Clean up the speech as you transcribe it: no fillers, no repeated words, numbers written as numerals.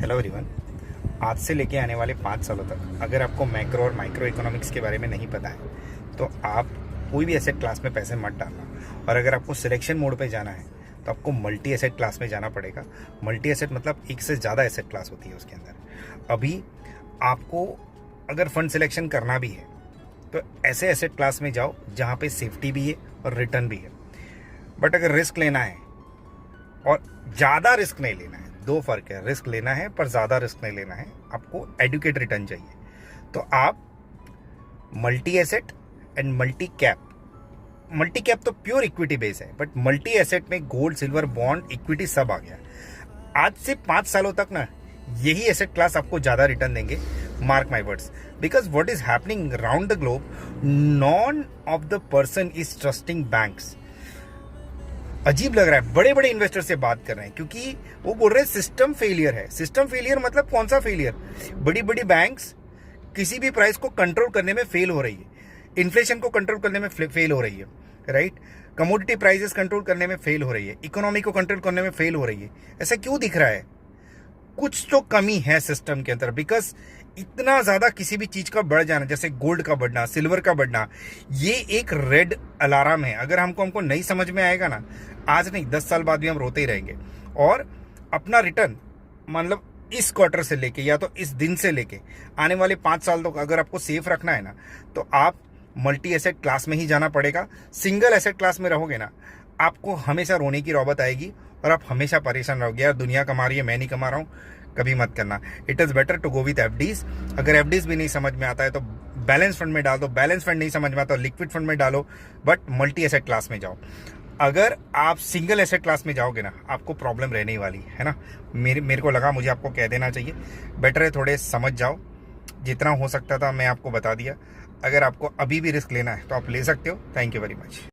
Hello everyone. आज से लेके आने वाले 5 सालों तक अगर आपको मैक्रो और माइक्रो इकोनॉमिक्स के बारे में नहीं पता है तो आप कोई भी एसेट क्लास में पैसे मत डालना। और अगर आपको सिलेक्शन मोड पे जाना है तो आपको मल्टी एसेट क्लास में जाना पड़ेगा। मल्टी एसेट मतलब एक से ज़्यादा एसेट क्लास होती है उसके अंदर। अभी आपको अगर फंड सिलेक्शन करना भी है तो ऐसे एसेट क्लास में जाओ जहाँ पे सेफ्टी भी है और रिटर्न भी है। बट अगर रिस्क लेना है और ज़्यादा रिस्क नहीं लेना है, दो फर्क है। रिस्क लेना है पर ज़्यादा रिस्क नहीं लेना है, आपको एडुकेट रिटर्न चाहिए तो आप multi asset and multi cap. Multi cap तो प्योर इक्विटी बेस है, बट मल्टी एसेट में गोल्ड, सिल्वर, बॉन्ड, इक्विटी सब आ गया। आज से 5 सालों तक ना यही एसेट क्लास आपको ज़्यादा रिटर्न देंगे। Mark my words, because what is happening around the globe, none of the person is trusting banks. अजीब लग रहा है, बड़े बड़े इन्वेस्टर से बात कर रहे हैं क्योंकि वो बोल रहे हैं सिस्टम फेलियर है। सिस्टम फेलियर मतलब कौन सा फेलियर? बड़ी बड़ी बैंक्स किसी भी प्राइस को कंट्रोल करने में फेल हो रही है, इन्फ्लेशन को कंट्रोल करने में फेल हो रही है, राइट? कमोडिटी प्राइसेस कंट्रोल करने में फेल हो रही है, इकोनॉमी को कंट्रोल करने में फेल हो रही है। ऐसा क्यों दिख रहा है? कुछ तो कमी है सिस्टम के अंदर। बिकॉज इतना ज्यादा किसी भी चीज का बढ़ जाना, जैसे गोल्ड का बढ़ना, सिल्वर का बढ़ना, ये एक रेड अलार्म है। अगर हमको नहीं समझ में आएगा ना, आज नहीं 10 साल बाद भी हम रोते ही रहेंगे। और अपना रिटर्न मतलब इस क्वार्टर से लेके या तो इस दिन से लेके आने वाले 5 साल तक अगर आपको सेफ रखना है ना, तो आप मल्टी एसेट क्लास में ही जाना पड़ेगा। सिंगल एसेट क्लास में रहोगे ना, आपको हमेशा रोने की नौबत आएगी और आप हमेशा परेशान रहोगे, यार दुनिया कमा रही है, मैं नहीं कमा रहा हूँ। कभी मत करना। It is better to go with FDs. अगर एफडीज भी नहीं समझ में आता है तो बैलेंस फंड में डाल दो, बैलेंस फंड नहीं समझ में आता तो लिक्विड फंड में डालो, बट मल्टी एसेट क्लास में जाओ। अगर आप सिंगल एसेट क्लास में जाओगे ना, आपको प्रॉब्लम रहने ही वाली है ना। मेरे को लगा मुझे आपको कह देना चाहिए। बेटर है थोड़े समझ जाओ। जितना हो सकता था मैं आपको बता दिया। अगर आपको अभी भी रिस्क लेना है तो आप ले सकते हो। Thank you very much.